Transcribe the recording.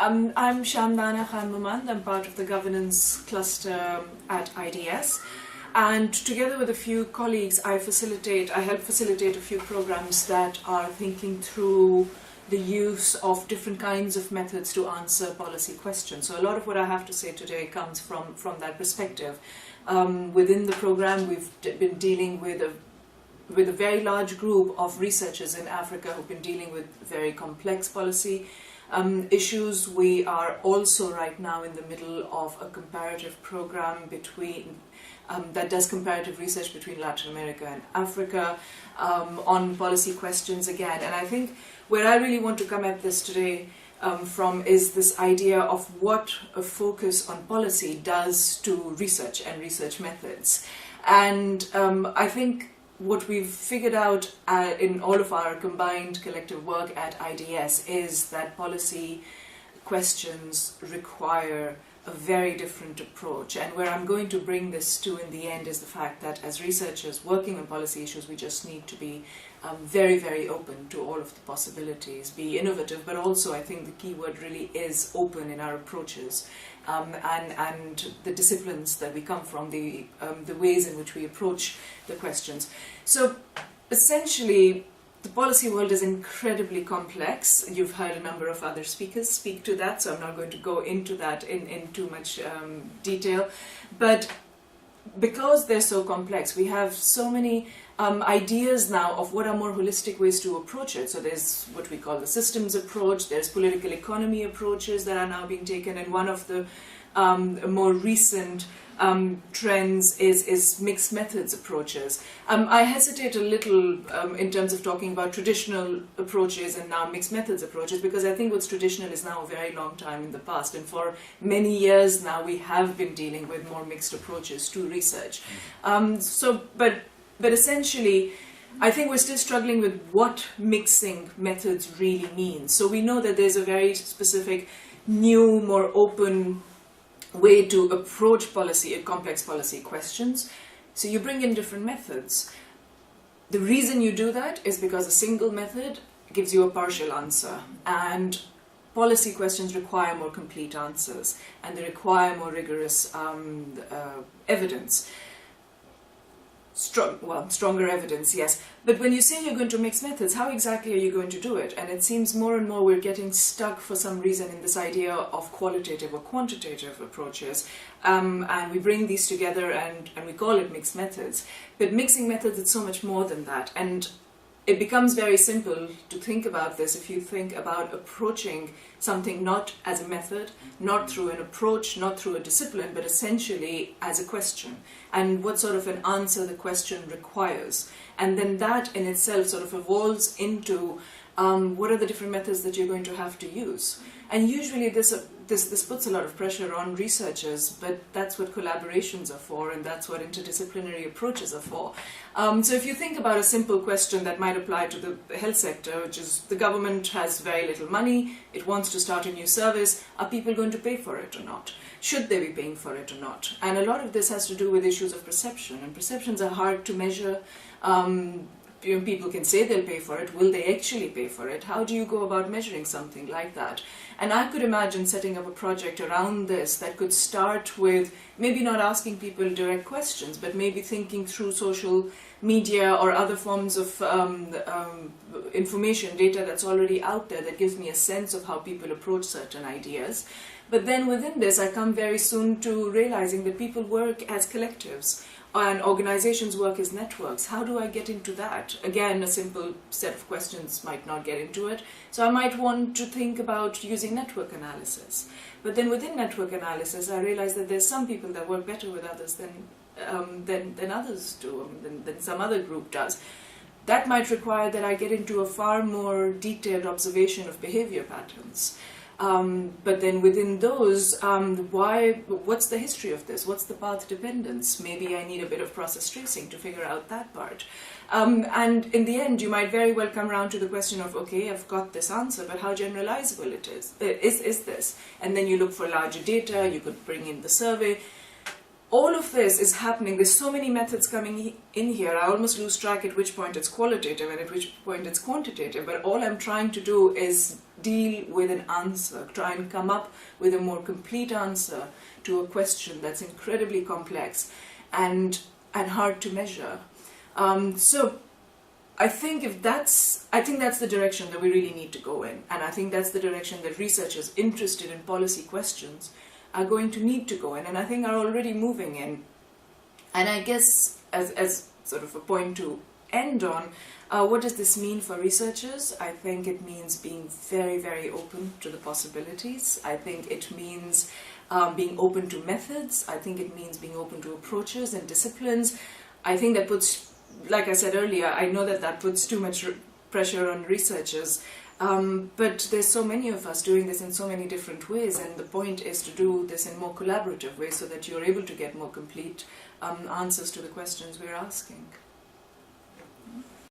I'm Shandana Mohmand. I'm part of the governance cluster at IDS. And together with a few colleagues, I help facilitate a few programs that are thinking through the use of different kinds of methods to answer policy questions. So a lot of what I have to say today comes from that perspective. Within the program, we've been dealing with a very large group of researchers in Africa who've been dealing with very complex policy issues. We are also right now in the middle of a comparative program that does comparative research between Latin America and Africa on policy questions again. And I think where I really want to come at this today from is this idea of what a focus on policy does to research and research methods. And I think what we've figured out in all of our combined collective work at IDS is that policy questions require a very different approach. And where I'm going to bring this to in the end is the fact that as researchers working on policy issues, we just need to be very, very open to all of the possibilities, be innovative, but also I think the key word really is open in our approaches. And the disciplines that we come from, the ways in which we approach the questions. So essentially, the policy world is incredibly complex. You've heard a number of other speakers speak to that, so I'm not going to go into that in too much detail. But because they're so complex, we have so many ideas now of what are more holistic ways to approach it. So there's what we call the systems approach, there's political economy approaches that are now being taken, and one of the more recent trends is mixed methods approaches. I hesitate a little in terms of talking about traditional approaches and now mixed methods approaches, because I think what's traditional is now a very long time in the past, and for many years now we have been dealing with more mixed approaches to research. But essentially, I think we're still struggling with what mixing methods really means. So we know that there's a very specific, new, more open way to approach complex policy questions. So you bring in different methods. The reason you do that is because a single method gives you a partial answer, and policy questions require more complete answers, and they require more rigorous evidence. Stronger evidence, yes. But when you say you're going to mix methods, how exactly are you going to do it? And it seems more and more we're getting stuck for some reason in this idea of qualitative or quantitative approaches. And we bring these together and we call it mixed methods. But mixing methods is so much more than that. And it becomes very simple to think about this if you think about approaching something not as a method, not through an approach, not through a discipline, but essentially as a question, and what sort of an answer the question requires. And then that in itself sort of evolves into what are the different methods that you're going to have to use. And usually this puts a lot of pressure on researchers, but that's what collaborations are for, and that's what interdisciplinary approaches are for. So if you think about a simple question that might apply to the health sector, which is the government has very little money, it wants to start a new service, are people going to pay for it or not? Should they be paying for it or not? And a lot of this has to do with issues of perception, and perceptions are hard to measure. People can say they'll pay for it. Will they actually pay for it? How do you go about measuring something like that? And I could imagine setting up a project around this that could start with maybe not asking people direct questions, but maybe thinking through social media or other forms of information, data that's already out there that gives me a sense of how people approach certain ideas. But then within this, I come very soon to realizing that people work as collectives and organizations work as networks. How do I get into that? Again, a simple set of questions might not get into it. So I might want to think about using network analysis. But then within network analysis, I realize that there's some people that work better with others than others do, than some other group does. That might require that I get into a far more detailed observation of behavior patterns. But then within those, what's the history of this? What's the path dependence? Maybe I need a bit of process tracing to figure out that part. And in the end, you might very well come around to the question of, okay, I've got this answer, but how generalizable is this? And then you look for larger data, you could bring in the survey. all of this is happening. There's so many methods coming in here. I almost lose track at which point it's qualitative and at which point it's quantitative. But all I'm trying to do is deal with an answer, try and come up with a more complete answer to a question that's incredibly complex and hard to measure. So I think that's the direction that we really need to go in, and I think that's the direction that researchers interested in policy questions are going to need to go in, and I think are already moving in. And I guess as sort of a point to end on, what does this mean for researchers? I think it means being very, very open to the possibilities. I think it means being open to methods. I think it means being open to approaches and disciplines. I think that puts, like I said earlier, I know that puts too much pressure on researchers. But there's so many of us doing this in so many different ways, and the point is to do this in more collaborative ways so that you're able to get more complete answers to the questions we're asking.